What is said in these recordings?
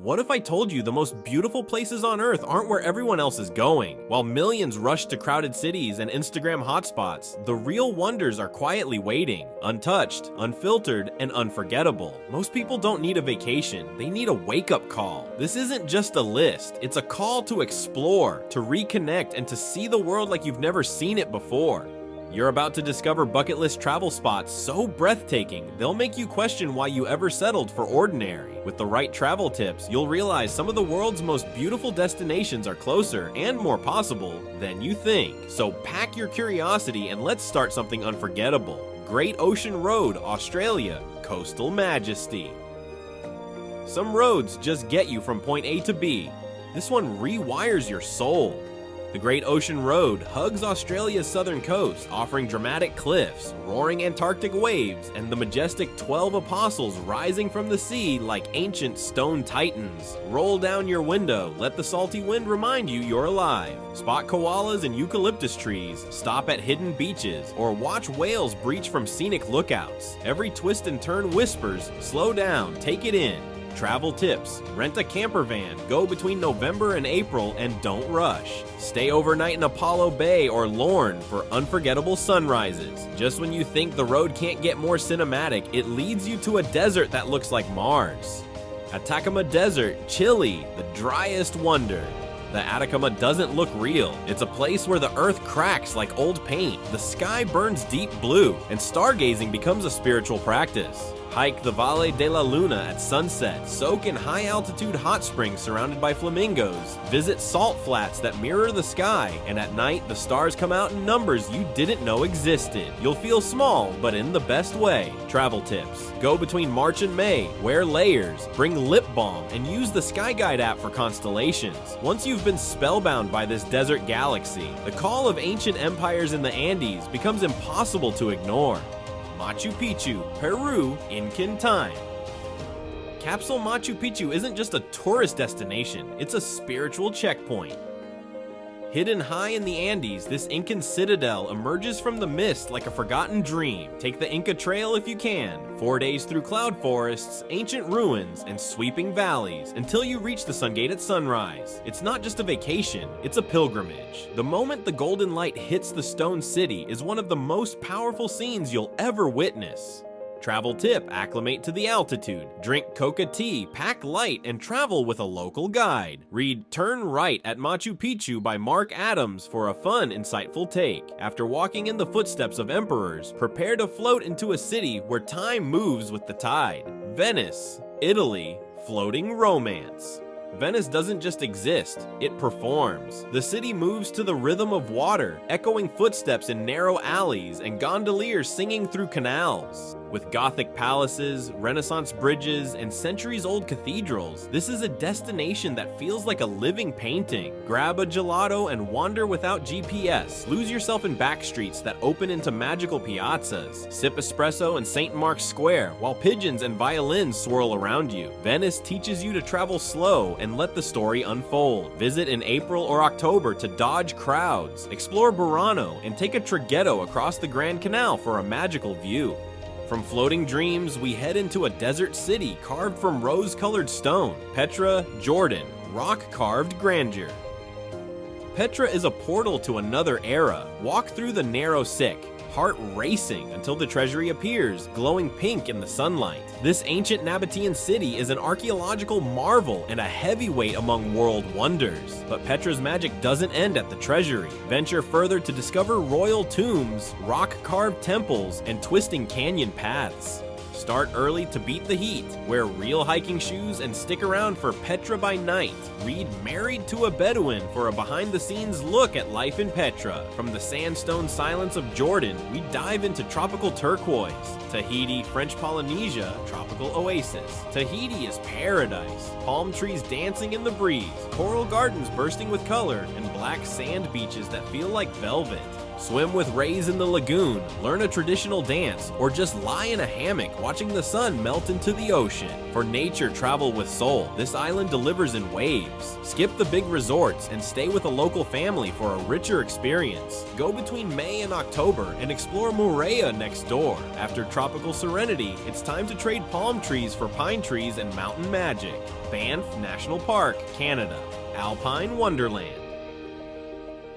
What if I told you the most beautiful places on Earth aren't where everyone else is going? While millions rush to crowded cities and Instagram hotspots, the real wonders are quietly waiting, untouched, unfiltered, and unforgettable. Most people don't need a vacation, they need a wake-up call. This isn't just a list, it's a call to explore, to reconnect, and to see the world like you've never seen it before. You're about to discover bucket list travel spots so breathtaking, they'll make you question why you ever settled for ordinary. With the right travel tips, you'll realize some of the world's most beautiful destinations are closer and more possible than you think. So pack your curiosity and let's start something unforgettable. Great Ocean Road, Australia, Coastal Majesty. Some roads just get you from point A to B. This one rewires your soul. The Great Ocean Road hugs Australia's southern coast, offering dramatic cliffs, roaring Antarctic waves, and the majestic 12 apostles rising from the sea like ancient stone titans. Roll down your window, let the salty wind remind you you're alive. Spot koalas and eucalyptus trees, stop at hidden beaches, or watch whales breach from scenic lookouts. Every twist and turn whispers, slow down, take it in. Travel tips: rent a camper van, go between November and April, and don't rush. Stay overnight in Apollo Bay or Lorne for unforgettable sunrises. Just when you think the road can't get more cinematic, it leads you to a desert that looks like Mars. Atacama Desert, Chile, the driest wonder. The Atacama doesn't look real. It's a place where the earth cracks like old paint, the sky burns deep blue, and stargazing becomes a spiritual practice. Hike the Valle de la Luna at sunset, soak in high-altitude hot springs surrounded by flamingos, visit salt flats that mirror the sky, and at night the stars come out in numbers you didn't know existed. You'll feel small, but in the best way. Travel tips: go between March and May, wear layers, bring lip balm, and use the Sky Guide app for constellations. Once you've been spellbound by this desert galaxy, the call of ancient empires in the Andes becomes impossible to ignore. Machu Picchu, Peru, Incan time. Capsule Machu Picchu isn't just a tourist destination, it's a spiritual checkpoint. Hidden high in the Andes, this Incan citadel emerges from the mist like a forgotten dream. Take the Inca Trail if you can. 4 days through cloud forests, ancient ruins, and sweeping valleys until you reach the Sun Gate at sunrise. It's not just a vacation, it's a pilgrimage. The moment the golden light hits the stone city is one of the most powerful scenes you'll ever witness. Travel tip: acclimate to the altitude. Drink coca tea, pack light, and travel with a local guide. Read Turn Right at Machu Picchu by Mark Adams for a fun, insightful take. After walking in the footsteps of emperors, prepare to float into a city where time moves with the tide. Venice, Italy, floating romance. Venice doesn't just exist, it performs. The city moves to the rhythm of water, echoing footsteps in narrow alleys and gondoliers singing through canals. With Gothic palaces, Renaissance bridges, and centuries-old cathedrals, this is a destination that feels like a living painting. Grab a gelato and wander without GPS. Lose yourself in back streets that open into magical piazzas. Sip espresso in St. Mark's Square while pigeons and violins swirl around you. Venice teaches you to travel slow and let the story unfold. Visit in April or October to dodge crowds. Explore Burano and take a traghetto across the Grand Canal for a magical view. From floating dreams, we head into a desert city carved from rose-colored stone. Petra, Jordan, rock-carved grandeur. Petra is a portal to another era. Walk through the narrow sick, heart racing until the treasury appears, glowing pink in the sunlight. This ancient Nabatean city is an archaeological marvel and a heavyweight among world wonders. But Petra's magic doesn't end at the treasury. Venture further to discover royal tombs, rock-carved temples, and twisting canyon paths. Start early to beat the heat. Wear real hiking shoes and stick around for Petra by Night. Read Married to a Bedouin for a behind-the-scenes look at life in Petra. From the sandstone silence of Jordan, we dive into tropical turquoise. Tahiti, French Polynesia, tropical oasis. Tahiti is paradise. Palm trees dancing in the breeze, coral gardens bursting with color, and black sand beaches that feel like velvet. Swim with rays in the lagoon, learn a traditional dance, or just lie in a hammock watching the sun melt into the ocean. For nature travel with soul, this island delivers in waves. Skip the big resorts and stay with a local family for a richer experience. Go between May and October and explore Moorea next door. After tropical serenity, it's time to trade palm trees for pine trees and mountain magic. Banff National Park, Canada. Alpine Wonderland.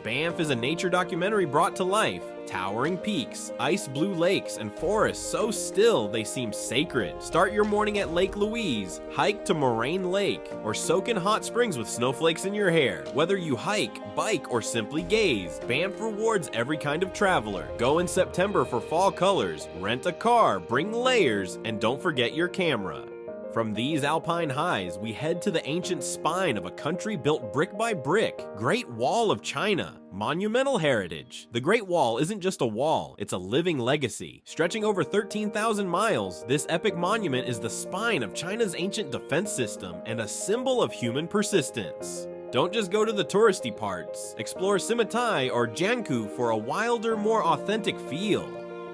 Banff is a nature documentary brought to life. Towering peaks, ice blue lakes, and forests so still they seem sacred. Start your morning at Lake Louise, hike to Moraine Lake, or soak in hot springs with snowflakes in your hair. Whether you hike, bike, or simply gaze, Banff rewards every kind of traveler. Go in September for fall colors, rent a car, bring layers, and don't forget your camera. From these alpine highs, we head to the ancient spine of a country built brick by brick. Great Wall of China. Monumental heritage. The Great Wall isn't just a wall, it's a living legacy. Stretching over 13,000 miles, this epic monument is the spine of China's ancient defense system and a symbol of human persistence. Don't just go to the touristy parts. Explore Simeitai or Jiangku for a wilder, more authentic feel.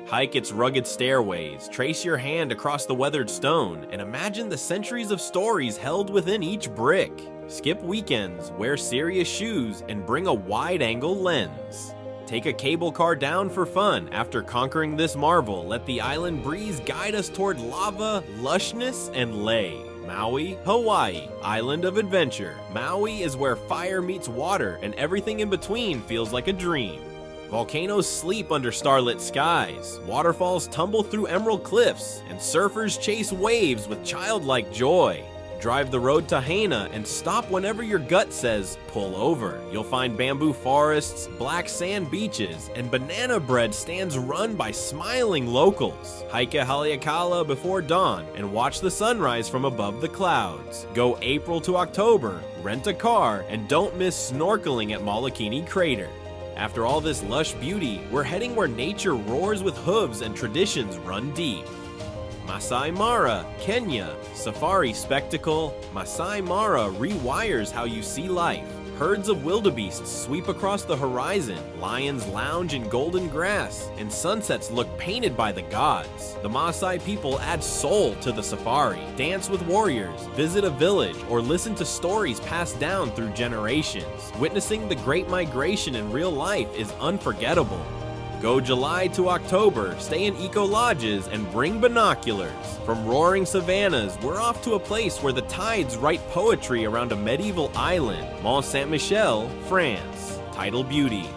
Hike its rugged stairways, trace your hand across the weathered stone, and imagine the centuries of stories held within each brick. Skip weekends, wear serious shoes, and bring a wide-angle lens. Take a cable car down for fun. After conquering this marvel, let the island breeze guide us toward lava, lushness, and lay. Maui, Hawaii, Island of Adventure. Maui is where fire meets water, and everything in between feels like a dream. Volcanoes sleep under starlit skies, waterfalls tumble through emerald cliffs, and surfers chase waves with childlike joy. Drive the road to Haina and stop whenever your gut says, pull over. You'll find bamboo forests, black sand beaches, and banana bread stands run by smiling locals. Hike a Haleakala before dawn and watch the sunrise from above the clouds. Go April to October, rent a car, and don't miss snorkeling at Molokini Crater. After all this lush beauty, we're heading where nature roars with hooves and traditions run deep. Masai Mara, Kenya. Safari spectacle. Masai Mara rewires how you see life. Herds of wildebeests sweep across the horizon, lions lounge in golden grass, and sunsets look painted by the gods. The Maasai people add soul to the safari. Dance with warriors, visit a village, or listen to stories passed down through generations. Witnessing the Great Migration in real life is unforgettable. Go July to October, stay in eco-lodges, and bring binoculars. From roaring savannas, we're off to a place where the tides write poetry around a medieval island, Mont Saint-Michel, France. Tidal beauty.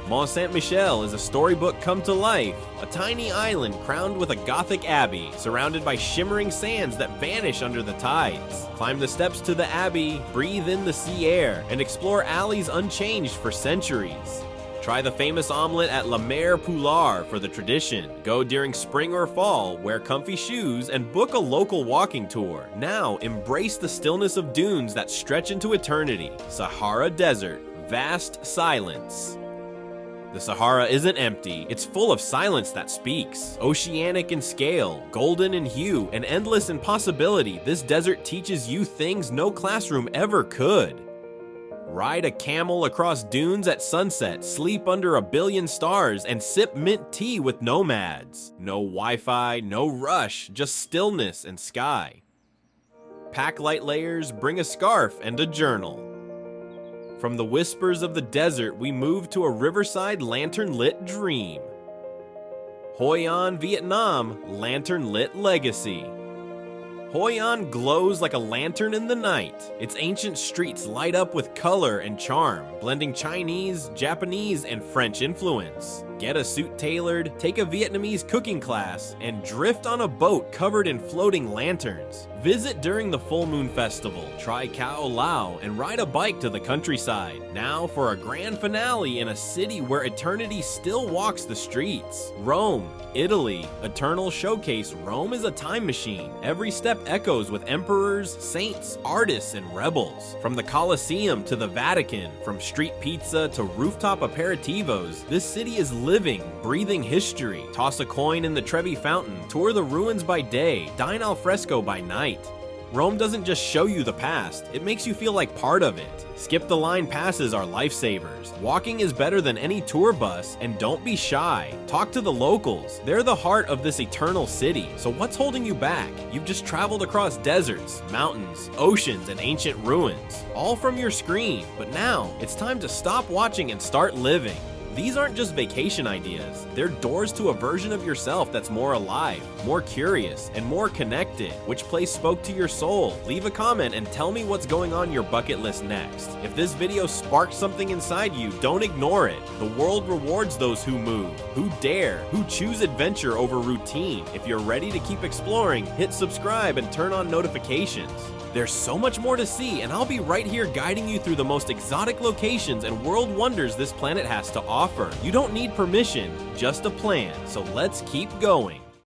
Mont Saint-Michel is a storybook come to life, a tiny island crowned with a Gothic abbey, surrounded by shimmering sands that vanish under the tides. Climb the steps to the abbey, breathe in the sea air, and explore alleys unchanged for centuries. Try the famous omelet at La Mer Poulard for the tradition. Go during spring or fall, wear comfy shoes, and book a local walking tour. Now, embrace the stillness of dunes that stretch into eternity. Sahara Desert, vast silence. The Sahara isn't empty, it's full of silence that speaks. Oceanic in scale, golden in hue, and endless in possibility, this desert teaches you things no classroom ever could. Ride a camel across dunes at sunset, sleep under a billion stars, and sip mint tea with nomads. No Wi-Fi, no rush, just stillness and sky. Pack light layers, bring a scarf and a journal. From the whispers of the desert, we move to a riverside lantern-lit dream. Hoi An, Vietnam, lantern-lit legacy. Hoi An glows like a lantern in the night. Its ancient streets light up with color and charm, blending Chinese, Japanese, and French influence. Get a suit tailored, take a Vietnamese cooking class, and drift on a boat covered in floating lanterns. Visit during the Full Moon Festival, try Khao Lao, and ride a bike to the countryside. Now for a grand finale in a city where eternity still walks the streets. Rome, Italy. Eternal Showcase. Rome is a time machine. Every step echoes with emperors, saints, artists, and rebels. From the Colosseum to the Vatican, from street pizza to rooftop aperitivos, this city is living, breathing history. Toss a coin in the Trevi Fountain, tour the ruins by day, dine al fresco by night. Rome doesn't just show you the past, it makes you feel like part of it. Skip the line passes are lifesavers. Walking is better than any tour bus, and don't be shy. Talk to the locals. They're the heart of this eternal city. So what's holding you back? You've just traveled across deserts, mountains, oceans, and ancient ruins, all from your screen. But now, it's time to stop watching and start living. These aren't just vacation ideas, they're doors to a version of yourself that's more alive, more curious, and more connected. Which place spoke to your soul? Leave a comment and tell me what's going on your bucket list next. If this video sparked something inside you, don't ignore it. The world rewards those who move, who dare, who choose adventure over routine. If you're ready to keep exploring, hit subscribe and turn on notifications. There's so much more to see, and I'll be right here guiding you through the most exotic locations and world wonders this planet has to offer. You don't need permission, just a plan, so let's keep going.